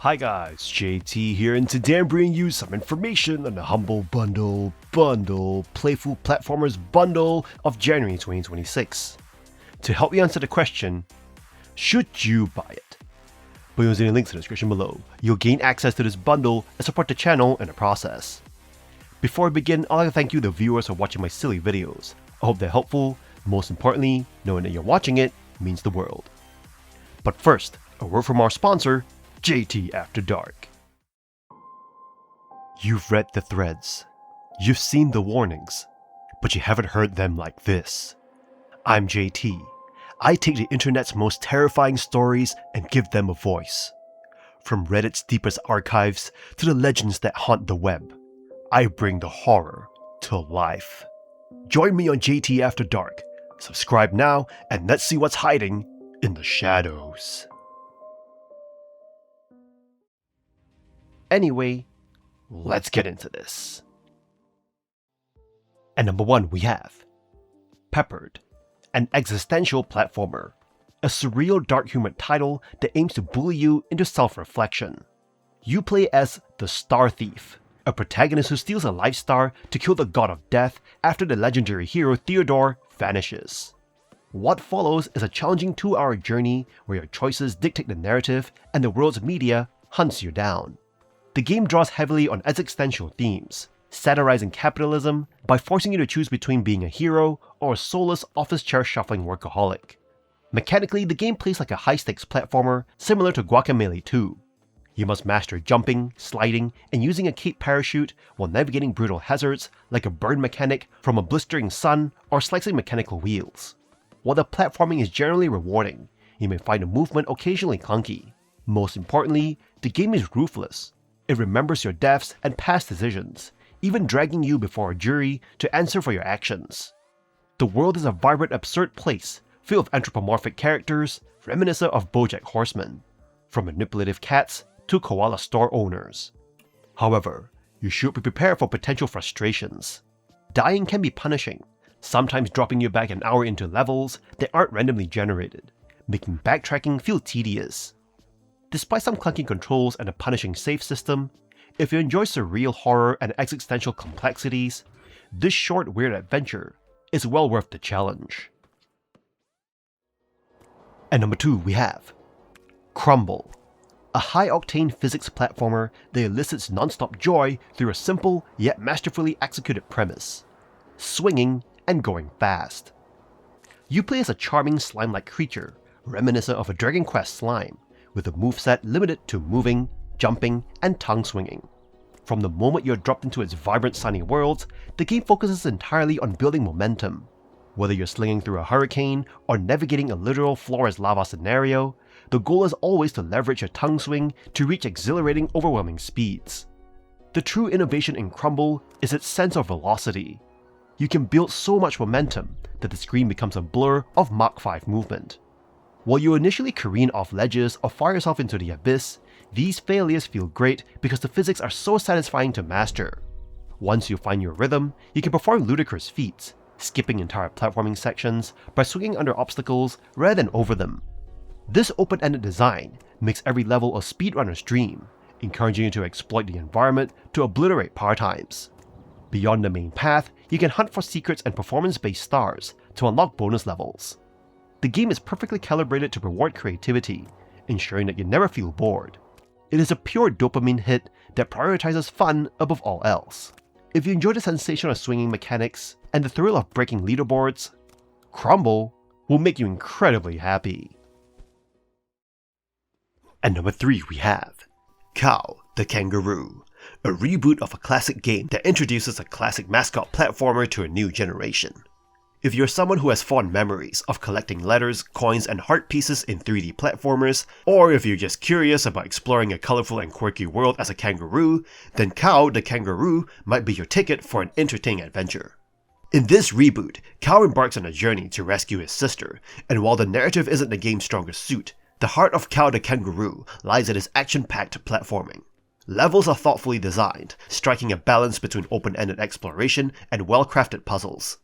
Hi guys, JT here, and today I'm bringing you some information on the Humble Bundle Playful Platformers Bundle of January 2026. To help you answer the question, should you buy it? By using the links in the description below, you'll gain access to this bundle and support the channel in the process. Before I begin, I'd like to thank you the viewers for watching my silly videos. I hope they're helpful. Most importantly, knowing that you're watching it means the world. But first, a word from our sponsor, JT After Dark. You've read the threads, you've seen the warnings, but you haven't heard them like this. I'm JT. I take the internet's most terrifying stories and give them a voice. From Reddit's deepest archives to the legends that haunt the web, I bring the horror to life. Join me on JT After Dark. Subscribe now and let's see what's hiding in the shadows. Anyway, let's get into this. At number 1 we have Peppered, an existential platformer. A surreal dark humor title that aims to bully you into self-reflection. You play as the Star Thief, a protagonist who steals a life star to kill the god of death after the legendary hero Theodore vanishes. What follows is a challenging 2-hour journey where your choices dictate the narrative and the world's media hunts you down. The game draws heavily on existential themes, satirizing capitalism by forcing you to choose between being a hero or a soulless office chair shuffling workaholic. Mechanically, the game plays like a high-stakes platformer similar to Guacamelee 2. You must master jumping, sliding, and using a cape parachute while navigating brutal hazards like a burn mechanic from a blistering sun or slicing mechanical wheels. While the platforming is generally rewarding, you may find the movement occasionally clunky. Most importantly, the game is ruthless. It remembers your deaths and past decisions, even dragging you before a jury to answer for your actions. The world is a vibrant, absurd place filled with anthropomorphic characters reminiscent of BoJack Horseman, from manipulative cats to koala store owners. However, you should be prepared for potential frustrations. Dying can be punishing, sometimes dropping you back an hour into levels that aren't randomly generated, making backtracking feel tedious. Despite some clunky controls and a punishing save system, if you enjoy surreal horror and existential complexities, this short, weird adventure is well worth the challenge. At number 2 we have Crumble, a high-octane physics platformer that elicits non-stop joy through a simple yet masterfully executed premise: swinging and going fast. You play as a charming slime-like creature, reminiscent of a Dragon Quest slime, with a moveset limited to moving, jumping, and tongue swinging. From the moment you're dropped into its vibrant sunny worlds, the game focuses entirely on building momentum. Whether you're slinging through a hurricane or navigating a literal floor as lava scenario, the goal is always to leverage your tongue swing to reach exhilarating, overwhelming speeds. The true innovation in Crumble is its sense of velocity. You can build so much momentum that the screen becomes a blur of Mach 5 movement. While you initially careen off ledges or fire yourself into the abyss, these failures feel great because the physics are so satisfying to master. Once you find your rhythm, you can perform ludicrous feats, skipping entire platforming sections by swinging under obstacles rather than over them. This open-ended design makes every level a speedrunner's dream, encouraging you to exploit the environment to obliterate power times. Beyond the main path, you can hunt for secrets and performance-based stars to unlock bonus levels. The game is perfectly calibrated to reward creativity, ensuring that you never feel bored. It is a pure dopamine hit that prioritizes fun above all else. If you enjoy the sensation of swinging mechanics and the thrill of breaking leaderboards, Crumble will make you incredibly happy. At number 3 we have Kao the Kangaroo, a reboot of a classic game that introduces a classic mascot platformer to a new generation. If you're someone who has fond memories of collecting letters, coins, and heart pieces in 3D platformers, or if you're just curious about exploring a colorful and quirky world as a kangaroo, then Kao the Kangaroo might be your ticket for an entertaining adventure. In this reboot, Kao embarks on a journey to rescue his sister, and while the narrative isn't the game's strongest suit, the heart of Kao the Kangaroo lies in its action-packed platforming. Levels are thoughtfully designed, striking a balance between open-ended exploration and well-crafted puzzles.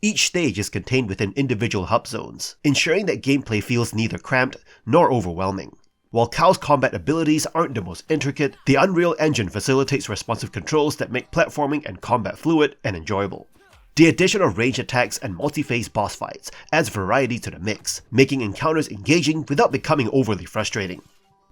Each stage is contained within individual hub zones, ensuring that gameplay feels neither cramped nor overwhelming. While Kao's combat abilities aren't the most intricate, the Unreal Engine facilitates responsive controls that make platforming and combat fluid and enjoyable. The addition of ranged attacks and multi-phase boss fights adds variety to the mix, making encounters engaging without becoming overly frustrating.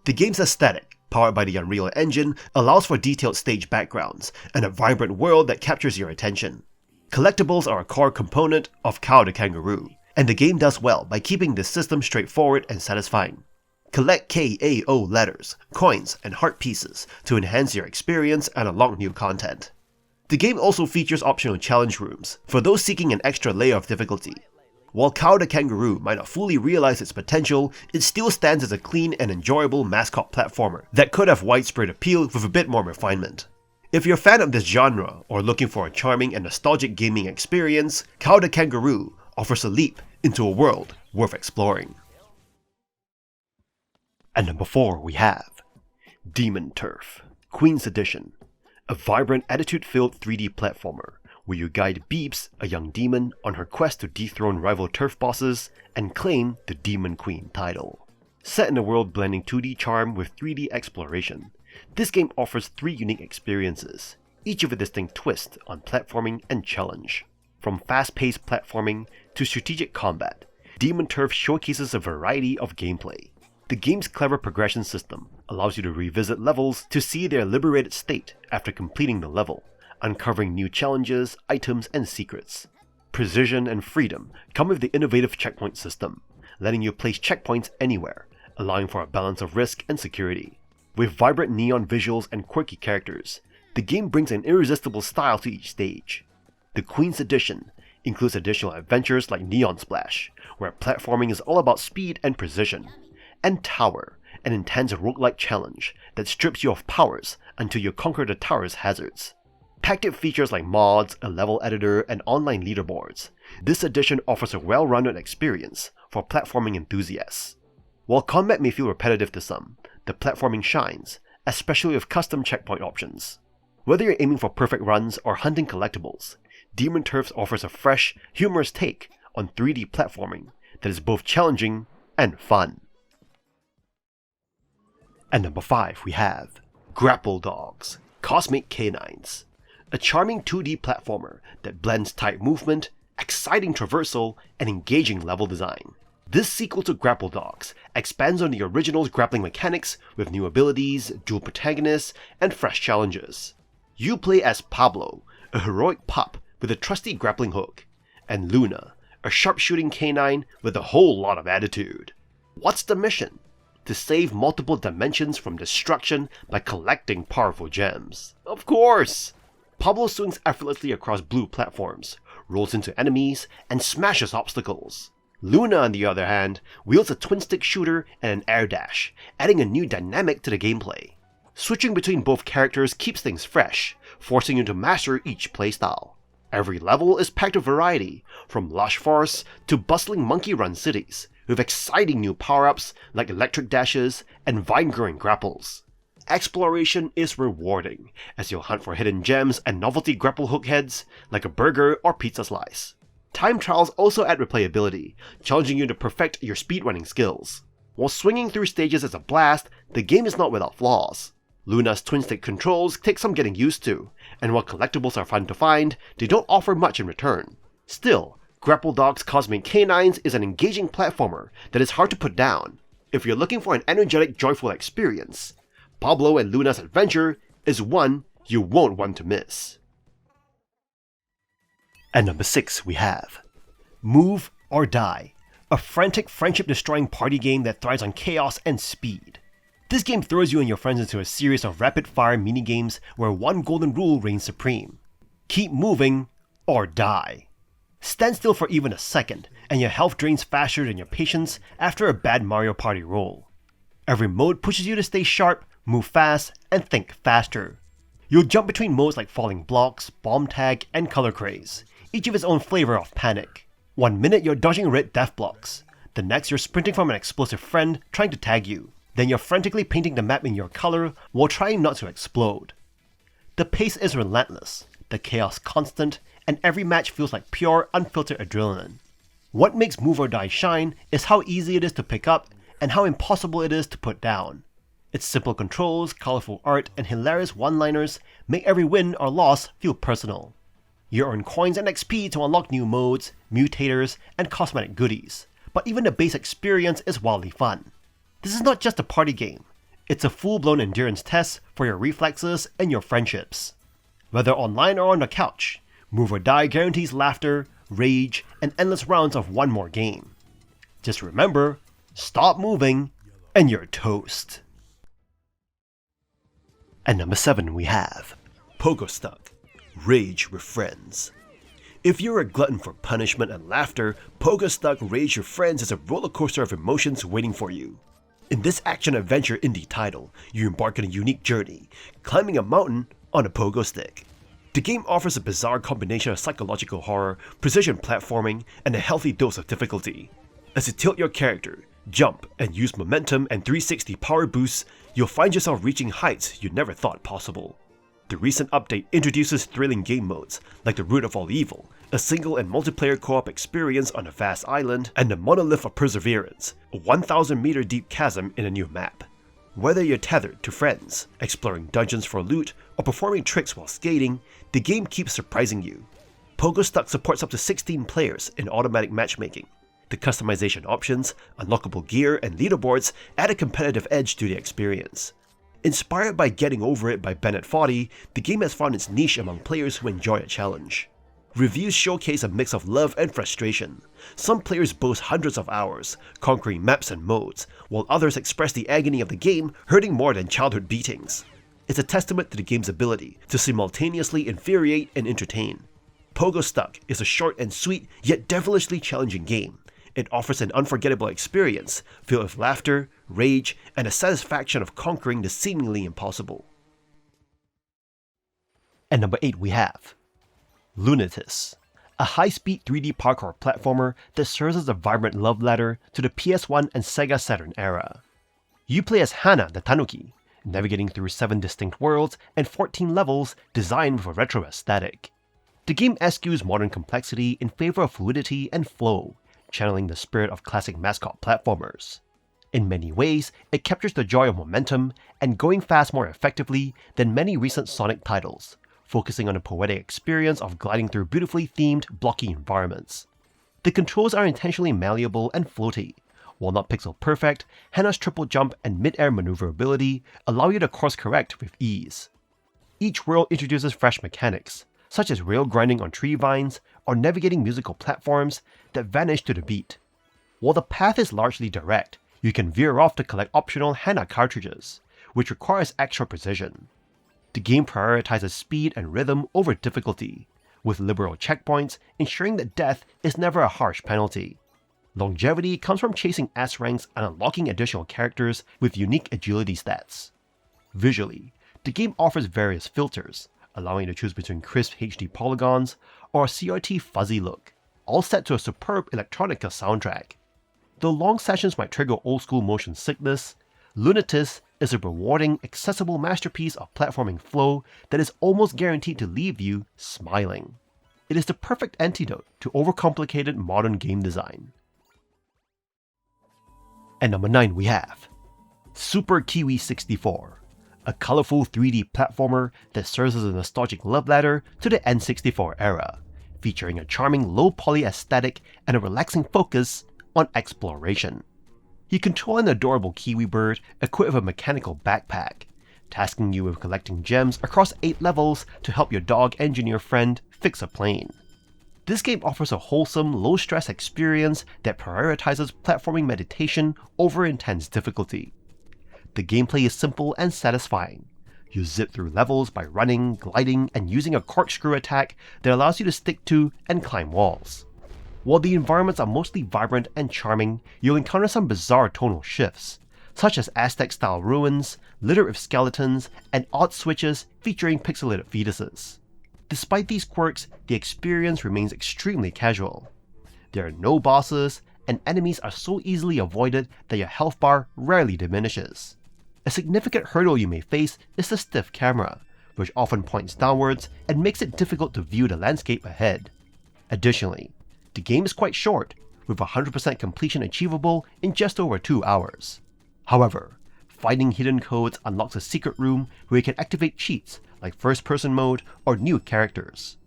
The game's aesthetic, powered by the Unreal Engine, allows for detailed stage backgrounds and a vibrant world that captures your attention. Collectibles are a core component of Kao the Kangaroo, and the game does well by keeping the system straightforward and satisfying. Collect KAO letters, coins, and heart pieces to enhance your experience and unlock new content. The game also features optional challenge rooms for those seeking an extra layer of difficulty. While Kao the Kangaroo might not fully realize its potential, it still stands as a clean and enjoyable mascot platformer that could have widespread appeal with a bit more refinement. If you're a fan of this genre or looking for a charming and nostalgic gaming experience, Kao the Kangaroo offers a leap into a world worth exploring. And number 4 we have Demon Turf, Queen's Edition, a vibrant attitude-filled 3D platformer where you guide Beeps, a young demon, on her quest to dethrone rival turf bosses and claim the Demon Queen title. Set in a world blending 2D charm with 3D exploration, this game offers 3 unique experiences, each with a distinct twist on platforming and challenge. From fast-paced platforming to strategic combat, Demon Turf showcases a variety of gameplay. The game's clever progression system allows you to revisit levels to see their liberated state after completing the level, uncovering new challenges, items, and secrets. Precision and freedom come with the innovative checkpoint system, letting you place checkpoints anywhere, allowing for a balance of risk and security. With vibrant neon visuals and quirky characters, the game brings an irresistible style to each stage. The Queen's Edition includes additional adventures like Neon Splash, where platforming is all about speed and precision, and Tower, an intense roguelike challenge that strips you of powers until you conquer the tower's hazards. Packed with features like mods, a level editor, and online leaderboards, this edition offers a well-rounded experience for platforming enthusiasts. While combat may feel repetitive to some, the platforming shines, especially with custom checkpoint options. Whether you're aiming for perfect runs or hunting collectibles, Demon Turf offers a fresh, humorous take on 3D platforming that is both challenging and fun. And number 5 we have Grapple Dogs, Cosmic Canines, a charming 2D platformer that blends tight movement, exciting traversal, and engaging level design. This sequel to Grapple Dogs expands on the original's grappling mechanics with new abilities, dual protagonists, and fresh challenges. You play as Pablo, a heroic pup with a trusty grappling hook, and Luna, a sharpshooting canine with a whole lot of attitude. What's the mission? To save multiple dimensions from destruction by collecting powerful gems. Of course! Pablo swings effortlessly across blue platforms, rolls into enemies, and smashes obstacles. Luna, on the other hand, wields a twin-stick shooter and an air dash, adding a new dynamic to the gameplay. Switching between both characters keeps things fresh, forcing you to master each playstyle. Every level is packed with variety, from lush forests to bustling monkey-run cities, with exciting new power-ups like electric dashes and vine-growing grapples. Exploration is rewarding, as you'll hunt for hidden gems and novelty grapple hook heads like a burger or pizza slice. Time trials also add replayability, challenging you to perfect your speedrunning skills. While swinging through stages is a blast, the game is not without flaws. Luna's twin-stick controls take some getting used to, and while collectibles are fun to find, they don't offer much in return. Still, Grapple Dogs Cosmic Canines is an engaging platformer that is hard to put down. If you're looking for an energetic, joyful experience, Pablo and Luna's adventure is one you won't want to miss. And number 6 we have Move or Die, a frantic friendship-destroying party game that thrives on chaos and speed. This game throws you and your friends into a series of rapid-fire minigames where one golden rule reigns supreme: keep moving or die. Stand still for even a second, and your health drains faster than your patience after a bad Mario Party roll. Every mode pushes you to stay sharp, move fast, and think faster. You'll jump between modes like falling blocks, bomb tag, and color craze, each of its own flavor of panic. 1 minute you're dodging red death blocks, the next you're sprinting from an explosive friend trying to tag you, then you're frantically painting the map in your color while trying not to explode. The pace is relentless, the chaos constant, and every match feels like pure, unfiltered adrenaline. What makes Move or Die shine is how easy it is to pick up and how impossible it is to put down. Its simple controls, colorful art, and hilarious one-liners make every win or loss feel personal. You earn coins and XP to unlock new modes, mutators, and cosmetic goodies, but even the base experience is wildly fun. This is not just a party game, it's a full-blown endurance test for your reflexes and your friendships. Whether online or on the couch, Move or Die guarantees laughter, rage, and endless rounds of one more game. Just remember, stop moving, and you're toast. At number 7 we have Pogostuck, Rage with Friends. If you're a glutton for punishment and laughter, Pogostuck Rage with Friends is a rollercoaster of emotions waiting for you. In this action-adventure indie title, you embark on a unique journey, climbing a mountain on a pogo stick. The game offers a bizarre combination of psychological horror, precision platforming, and a healthy dose of difficulty. As you tilt your character, jump, and use momentum and 360 power boosts, you'll find yourself reaching heights you never thought possible. The recent update introduces thrilling game modes, like the Root of All Evil, a single and multiplayer co-op experience on a vast island, and the Monolith of Perseverance, a 1,000-meter deep chasm in a new map. Whether you're tethered to friends, exploring dungeons for loot, or performing tricks while skating, the game keeps surprising you. Pogostuck supports up to 16 players in automatic matchmaking. The customization options, unlockable gear, and leaderboards add a competitive edge to the experience. Inspired by Getting Over It by Bennett Foddy, the game has found its niche among players who enjoy a challenge. Reviews showcase a mix of love and frustration. Some players boast hundreds of hours, conquering maps and modes, while others express the agony of the game hurting more than childhood beatings. It's a testament to the game's ability to simultaneously infuriate and entertain. Pogostuck is a short and sweet, yet devilishly challenging game. It offers an unforgettable experience, filled with laughter, rage, and the satisfaction of conquering the seemingly impossible. At number 8 we have Lunistice, a high-speed 3D parkour platformer that serves as a vibrant love letter to the PS1 and Sega Saturn era. You play as Hana the Tanuki, navigating through 7 distinct worlds and 14 levels designed with a retro aesthetic. The game eschews modern complexity in favor of fluidity and flow, channeling the spirit of classic mascot platformers. In many ways, it captures the joy of momentum and going fast more effectively than many recent Sonic titles, focusing on a poetic experience of gliding through beautifully themed, blocky environments. The controls are intentionally malleable and floaty. While not pixel perfect, Hana's triple jump and mid-air maneuverability allow you to course correct with ease. Each world introduces fresh mechanics, such as rail grinding on tree vines or navigating musical platforms that vanish to the beat. While the path is largely direct, you can veer off to collect optional Hana cartridges, which requires extra precision. The game prioritizes speed and rhythm over difficulty, with liberal checkpoints ensuring that death is never a harsh penalty. Longevity comes from chasing S ranks and unlocking additional characters with unique agility stats. Visually, the game offers various filters, allowing you to choose between crisp HD polygons or a CRT fuzzy look, all set to a superb electronica soundtrack. Though long sessions might trigger old-school motion sickness, Lunistice is a rewarding, accessible masterpiece of platforming flow that is almost guaranteed to leave you smiling. It is the perfect antidote to overcomplicated modern game design. At number 9 we have Super Kiwi 64, a colorful 3D platformer that serves as a nostalgic love letter to the N64 era, featuring a charming low-poly aesthetic and a relaxing focus on exploration. You control an adorable kiwi bird equipped with a mechanical backpack, tasking you with collecting gems across 8 levels to help your dog engineer friend fix a plane. This game offers a wholesome, low-stress experience that prioritizes platforming meditation over intense difficulty. The gameplay is simple and satisfying. You zip through levels by running, gliding, and using a corkscrew attack that allows you to stick to and climb walls. While the environments are mostly vibrant and charming, you'll encounter some bizarre tonal shifts, such as Aztec-style ruins, littered with skeletons, and odd switches featuring pixelated fetuses. Despite these quirks, the experience remains extremely casual. There are no bosses, and enemies are so easily avoided that your health bar rarely diminishes. A significant hurdle you may face is the stiff camera, which often points downwards and makes it difficult to view the landscape ahead. Additionally, the game is quite short, with 100% completion achievable in just over 2 hours. However, finding hidden codes unlocks a secret room where you can activate cheats like first-person mode or new characters.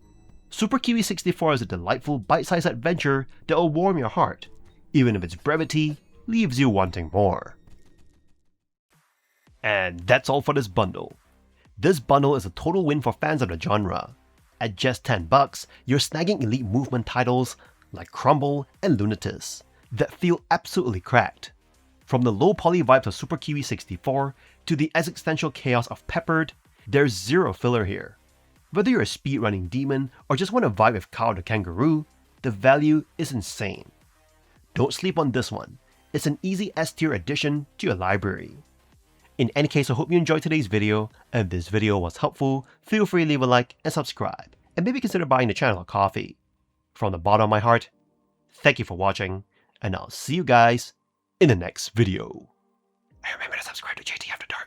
Super Kiwi 64 is a delightful bite-sized adventure that will warm your heart, even if its brevity leaves you wanting more. And that's all for this bundle. This bundle is a total win for fans of the genre. At just $10, you're snagging elite movement titles like Crumble and Lunistice that feel absolutely cracked. From the low poly vibes of Super Kiwi 64 to the existential chaos of Peppered, there's zero filler here. Whether you're a speedrunning demon or just want to vibe with Kao the Kangaroo, the value is insane. Don't sleep on this one. It's an easy S-tier addition to your library. In any case, I hope you enjoyed today's video, and if this video was helpful, feel free to leave a like and subscribe, and maybe consider buying the channel a coffee. From the bottom of my heart, thank you for watching, and I'll see you guys in the next video. And remember to subscribe to JT After Dark.